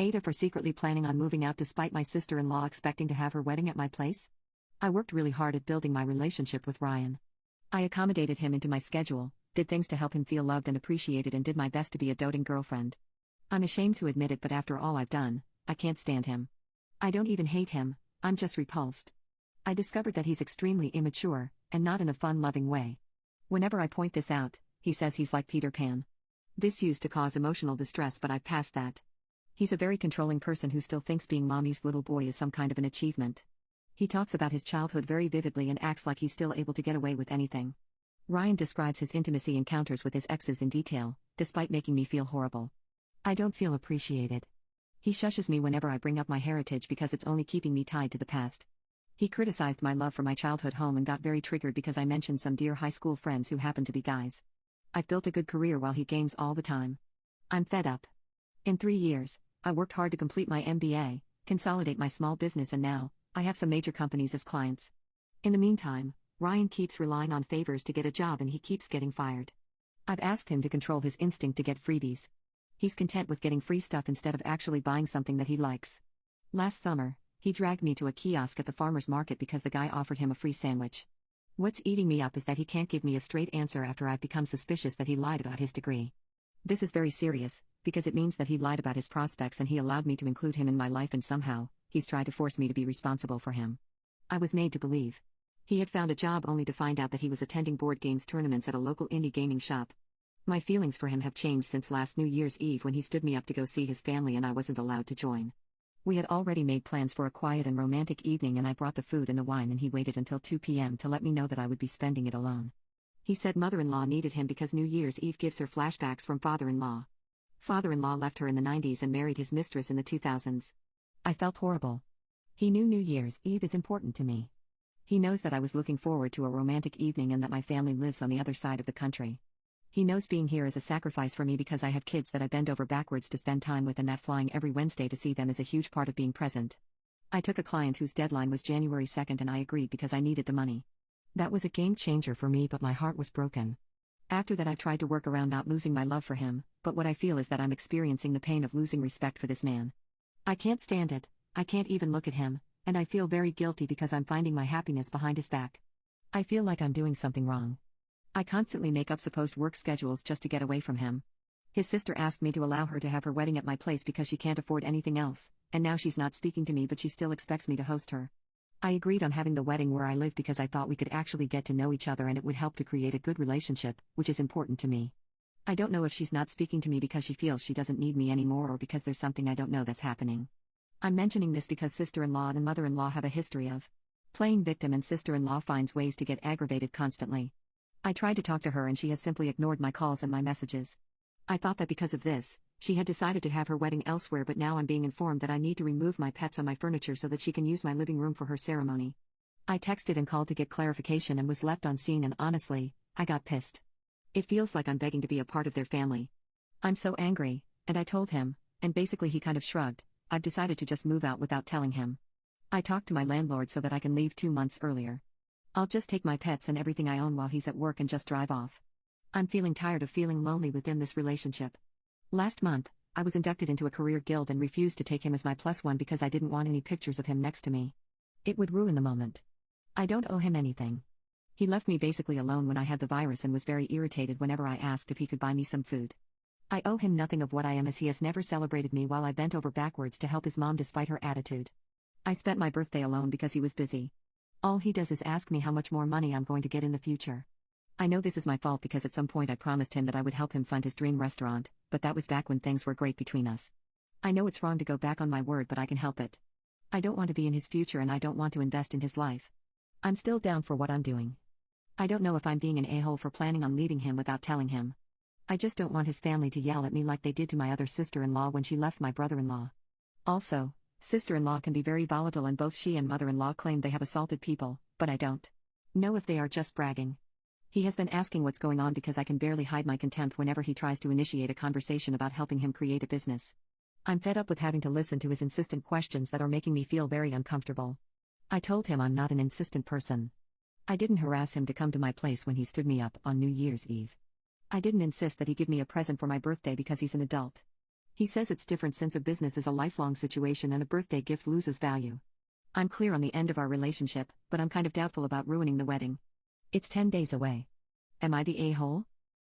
AITAH for secretly planning on moving out despite my sister-in-law expecting to have her wedding at my place? I worked really hard at building my relationship with Ryan. I accommodated him into my schedule, did things to help him feel loved and appreciated, and did my best to be a doting girlfriend. I'm ashamed to admit it, but after all I've done, I can't stand him. I don't even hate him, I'm just repulsed. I discovered that he's extremely immature, and not in a fun-loving way. Whenever I point this out, he says he's like Peter Pan. This used to cause emotional distress, but I've passed that. He's a very controlling person who still thinks being mommy's little boy is some kind of an achievement. He talks about his childhood very vividly and acts like he's still able to get away with anything. Ryan describes his intimacy encounters with his exes in detail, despite making me feel horrible. I don't feel appreciated. He shushes me whenever I bring up my heritage because it's only keeping me tied to the past. He criticized my love for my childhood home and got very triggered because I mentioned some dear high school friends who happen to be guys. I've built a good career while he games all the time. I'm fed up. In 3 years, I worked hard to complete my MBA, consolidate my small business, and now, I have some major companies as clients. In the meantime, Ryan keeps relying on favors to get a job and he keeps getting fired. I've asked him to control his instinct to get freebies. He's content with getting free stuff instead of actually buying something that he likes. Last summer, he dragged me to a kiosk at the farmer's market because the guy offered him a free sandwich. What's eating me up is that he can't give me a straight answer after I've become suspicious that he lied about his degree. This is very serious, because it means that he lied about his prospects and he allowed me to include him in my life, and somehow, he's tried to force me to be responsible for him. I was made to believe he had found a job only to find out that he was attending board games tournaments at a local indie gaming shop. My feelings for him have changed since last New Year's Eve when he stood me up to go see his family and I wasn't allowed to join. We had already made plans for a quiet and romantic evening and I brought the food and the wine and he waited until 2 p.m. to let me know that I would be spending it alone. He said mother-in-law needed him because New Year's Eve gives her flashbacks from father-in-law. Father-in-law left her in the 90s and married his mistress in the 2000s. I felt horrible. He knew New Year's Eve is important to me. He knows that I was looking forward to a romantic evening and that my family lives on the other side of the country. He knows being here is a sacrifice for me because I have kids that I bend over backwards to spend time with and that flying every Wednesday to see them is a huge part of being present. I took a client whose deadline was January 2nd and I agreed because I needed the money. That was a game changer for me, but my heart was broken. After that I tried to work around not losing my love for him, but what I feel is that I'm experiencing the pain of losing respect for this man. I can't stand it, I can't even look at him, and I feel very guilty because I'm finding my happiness behind his back. I feel like I'm doing something wrong. I constantly make up supposed work schedules just to get away from him. His sister asked me to allow her to have her wedding at my place because she can't afford anything else, and now she's not speaking to me but she still expects me to host her. I agreed on having the wedding where I live because I thought we could actually get to know each other and it would help to create a good relationship, which is important to me. I don't know if she's not speaking to me because she feels she doesn't need me anymore or because there's something I don't know that's happening. I'm mentioning this because sister-in-law and mother-in-law have a history of playing victim and sister-in-law finds ways to get aggravated constantly. I tried to talk to her and she has simply ignored my calls and my messages. I thought that because of this, she had decided to have her wedding elsewhere, but now I'm being informed that I need to remove my pets on my furniture so that she can use my living room for her ceremony. I texted and called to get clarification and was left on scene, and honestly, I got pissed. It feels like I'm begging to be a part of their family. I'm so angry, and I told him, and basically he kind of shrugged. I've decided to just move out without telling him. I talked to my landlord so that I can leave 2 months earlier. I'll just take my pets and everything I own while he's at work and just drive off. I'm feeling tired of feeling lonely within this relationship. Last month, I was inducted into a career guild and refused to take him as my +1 because I didn't want any pictures of him next to me. It would ruin the moment. I don't owe him anything. He left me basically alone when I had the virus and was very irritated whenever I asked if he could buy me some food. I owe him nothing of what I am, as he has never celebrated me while I bent over backwards to help his mom despite her attitude. I spent my birthday alone because he was busy. All he does is ask me how much more money I'm going to get in the future. I know this is my fault because at some point I promised him that I would help him fund his dream restaurant, but that was back when things were great between us. I know it's wrong to go back on my word, but I can help it. I don't want to be in his future and I don't want to invest in his life. I'm still down for what I'm doing. I don't know if I'm being an a-hole for planning on leaving him without telling him. I just don't want his family to yell at me like they did to my other sister-in-law when she left my brother-in-law. Also, sister-in-law can be very volatile and both she and mother-in-law claim they have assaulted people, but I don't know if they are just bragging. He has been asking what's going on because I can barely hide my contempt whenever he tries to initiate a conversation about helping him create a business. I'm fed up with having to listen to his insistent questions that are making me feel very uncomfortable. I told him I'm not an insistent person. I didn't harass him to come to my place when he stood me up on New Year's Eve. I didn't insist that he give me a present for my birthday because he's an adult. He says it's different since a business is a lifelong situation and a birthday gift loses value. I'm clear on the end of our relationship, but I'm kind of doubtful about ruining the wedding. It's 10 days away. Am I the a-hole?